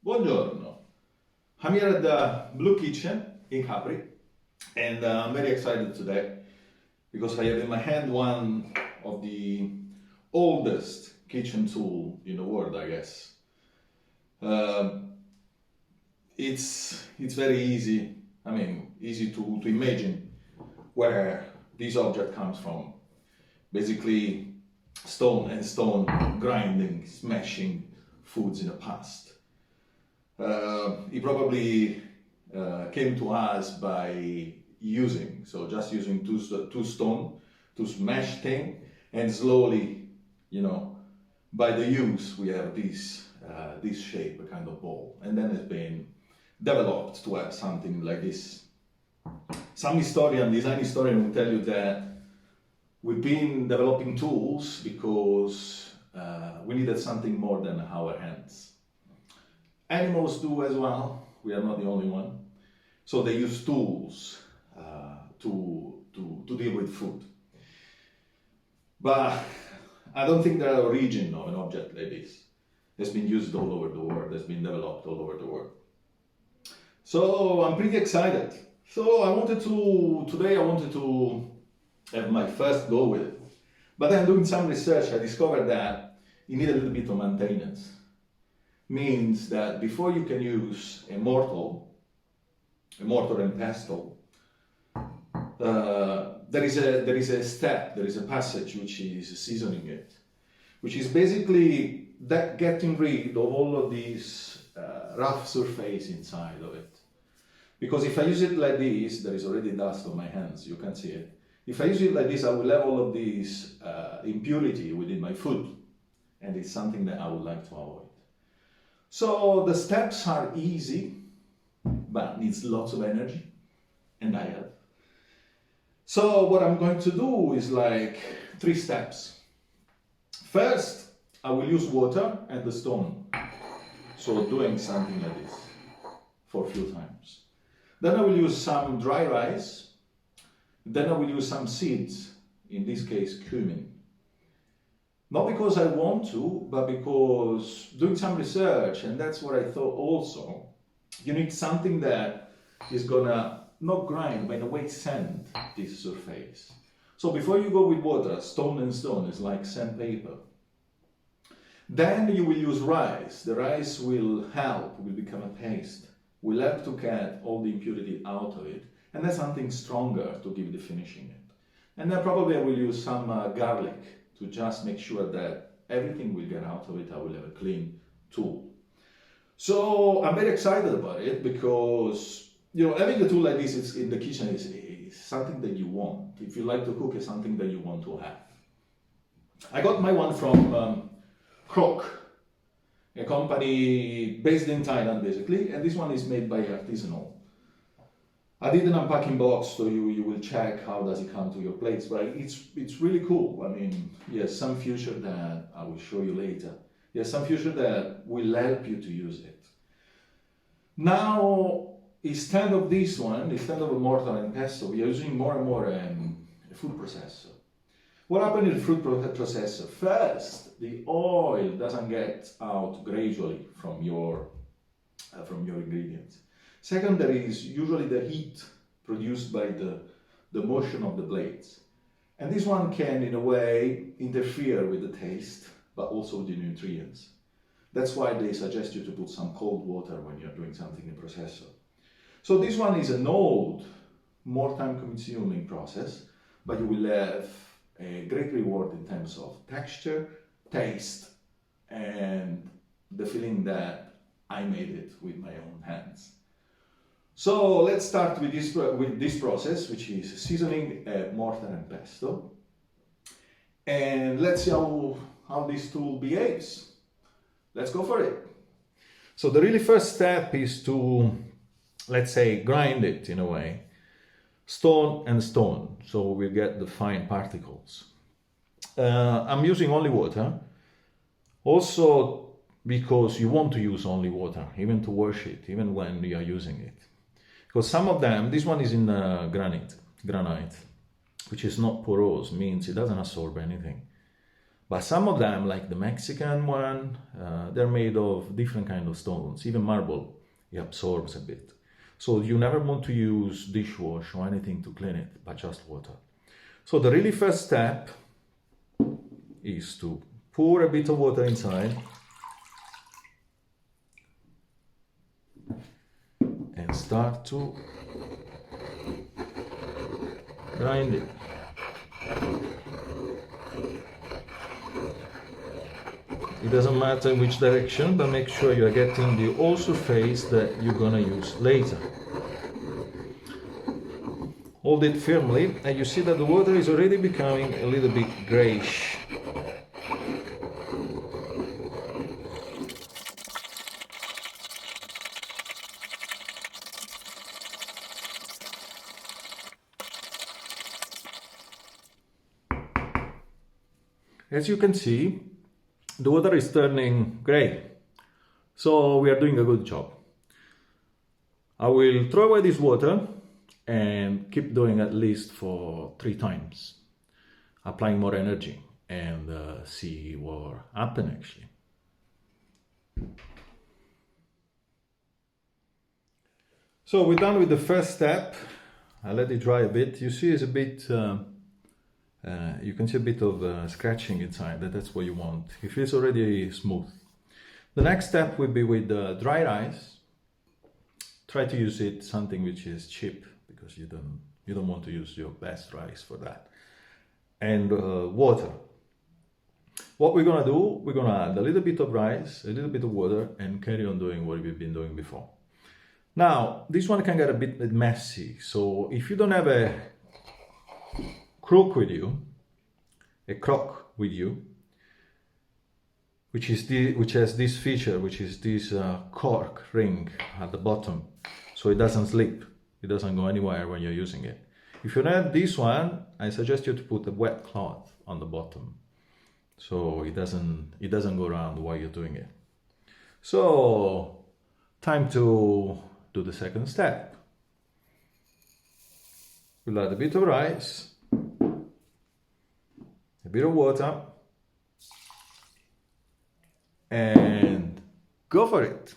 Buongiorno. I'm here at the Blue Kitchen in Capri, and I'm very excited today because I have in my hand one of the oldest kitchen tool in the world, I guess. Um it's very easy. Easy to imagine where this object comes from. Basically, stone and stone grinding, smashing foods in the past. He probably came to us by just using two stone to smash thing, and slowly, by the use we have this shape, a kind of ball, and then it's been developed to have something like this. Some design historian will tell you that we've been developing tools because we needed something more than our hands. Animals do as well. We are not the only one. So they use tools to deal with food. But I don't think the origin of an object like this has been used all over the world, has been developed all over the world. So I'm pretty excited. So today I wanted to have my first go with it. But then doing some research, I discovered that you need a little bit of maintenance. Means that before you can use a mortar and pestle, there is a step, there is a passage which is seasoning it, which is basically that getting rid of all of these rough surface inside of it. Because if I use it like this, there is already dust on my hands, you can see it. If I use it like this, I will have all of these impurity within my food, and it's something that I would like to avoid. So the steps are easy, but needs lots of energy, and I have. So what I'm going to do is like 3 steps. First, I will use water and the stone. So doing something like this for a few times. Then I will use some dry rice. Then I will use some seeds, in this case cumin. Not because I want to, but because doing some research, and that's what I thought also, you need something that is gonna not grind, but in a way sand this surface. So before you go with water, stone and stone is like sandpaper. Then you will use rice. The rice will become a paste, will help to get all the impurity out of it, and then something stronger to give the finishing it. And then probably I will use some garlic to just make sure that everything will get out of it. I will have a clean tool. So I'm very excited about it because, having a tool like this in the kitchen is something that you want. If you like to cook, it's something that you want to have. I got my one from Krok, a company based in Thailand basically, and this one is made by Artisanal. I did an unpacking box, so you will check how does it come to your plates, but it's really cool. Yes, some feature that I will show you later. Yes, some feature that will help you to use it. Now, instead of this one, instead of a mortar and pestle, we are using more and more a food processor. What happened in the food processor? First, the oil doesn't get out gradually from your ingredients. Second, there is usually the heat produced by the motion of the blades. And this one can, in a way, interfere with the taste, but also with the nutrients. That's why they suggest you to put some cold water when you're doing something in the processor. So this one is an old, more time-consuming process, but you will have a great reward in terms of texture, taste, and the feeling that I made it with my own hands. So let's start with this process, which is seasoning a mortar and pestle. And let's see how this tool behaves. Let's go for it. So the really first step is to, let's say, grind it in a way. Stone and stone, so we get the fine particles. I'm using only water. Also because you want to use only water, even to wash it, even when you are using it. Because some of them, this one is in granite, which is not porous, means it doesn't absorb anything. But some of them, like the Mexican one, they're made of different kind of stones. Even marble, it absorbs a bit. So you never want to use dishwash or anything to clean it, but just water. So the really first step is to pour a bit of water inside and start to grind it. It doesn't matter in which direction, but make sure you are getting the whole surface that you're gonna use later. Hold it firmly, and you see that the water is already becoming a little bit grayish. As you can see, the water is turning gray, so we are doing a good job. I will throw away this water and keep doing at least for 3 times, applying more energy and see what happens actually. So we're done with the first step. I let it dry a bit. You see it's a bit you can see a bit of scratching inside. That's what you want. It feels already smooth. The next step will be with dry rice. Try to use it something which is cheap, because you don't want to use your best rice for that. And water. What we're gonna do, we're gonna add a little bit of rice, a little bit of water, and carry on doing what we've been doing before. Now, this one can get a bit messy, so if you don't have a crook with you, which has this feature, which is this cork ring at the bottom, so it doesn't slip, it doesn't go anywhere when you're using it. If you don't have this one, I suggest you to put a wet cloth on the bottom, so it doesn't go around while you're doing it. So, time to do the second step. We'll add a bit of rice, a bit of water, and go for it.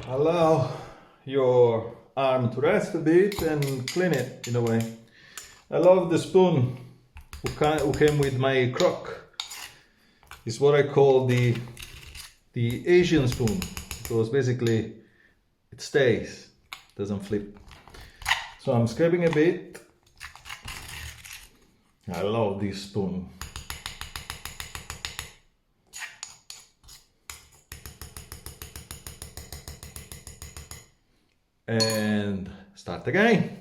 Allow your arm to rest a bit and clean it in a way. I love the spoon who came with my Krok. It's what I call the Asian spoon, because basically it stays, doesn't flip. So I'm scraping a bit. I love this spoon. And start again.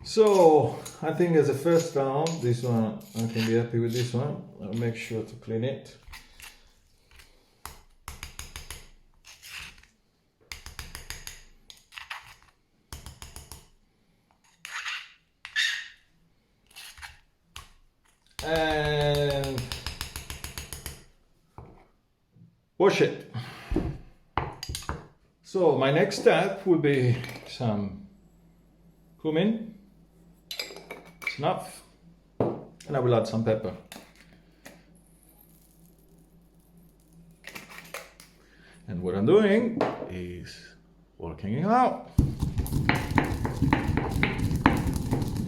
So I think as a first round, this one, I can be happy with this one. I'll make sure to clean it. And wash it. So my next step will be some cumin, snuff, and I will add some pepper. And what I'm doing is working it out.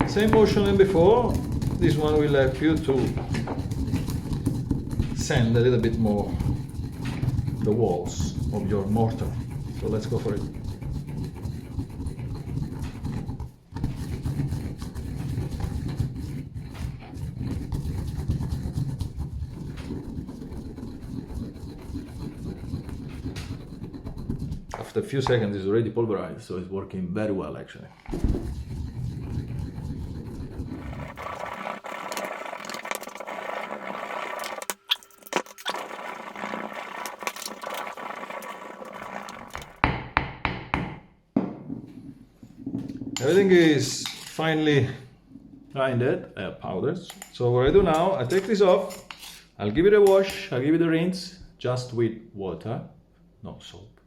Same motion as before. This one will help you to sand a little bit more the walls of your mortar. So let's go for it. After a few seconds it's already pulverized, so it's working very well actually. Everything is finely grinded, powders. So what I do now, I take this off, I'll give it a wash, I'll give it a rinse, just with water, no salt.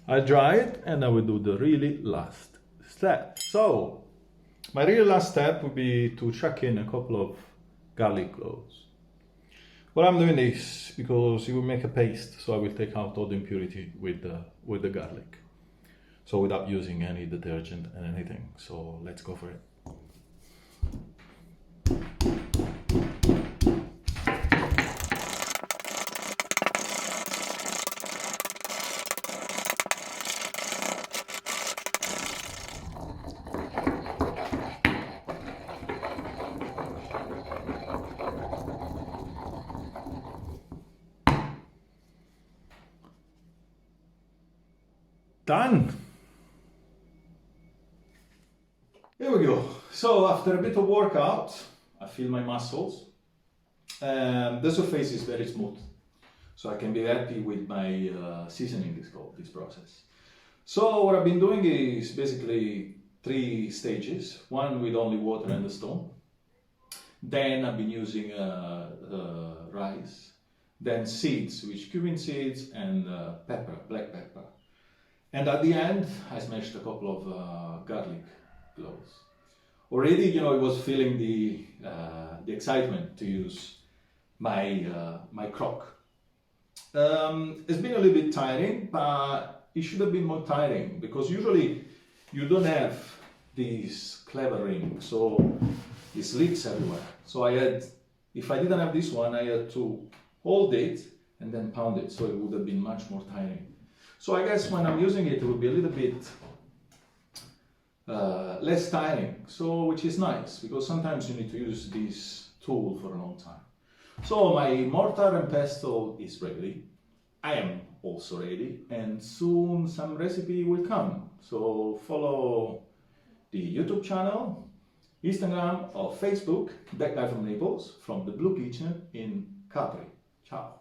I dry it and I will do the really last step. So, my really last step would be to chuck in a couple of garlic cloves. Well, I'm doing this because it will make a paste, so I will take out all the impurity with the garlic. So without using any detergent and anything. So let's go for it. Done! Here we go. So after a bit of workout, I feel my muscles. The surface is very smooth, so I can be happy with my seasoning this process. So what I've been doing is basically 3 stages. One with only water and the stone. Then I've been using rice. Then seeds, which cumin seeds and pepper, black pepper. And at the end, I smashed a couple of garlic cloves. Already, you know, I was feeling the excitement to use my Krok. It's been a little bit tiring, but it should have been more tiring because usually you don't have these clever rings, so it slips everywhere. So if I didn't have this one, I had to hold it and then pound it, so it would have been much more tiring. So I guess when I'm using it, it will be a little bit less tiring, so which is nice because sometimes you need to use this tool for a long time. So my mortar and pestle is ready. I am also ready, and soon some recipe will come. So follow the YouTube channel, Instagram or Facebook, that guy from Naples, from the Blue Kitchen in Capri. Ciao.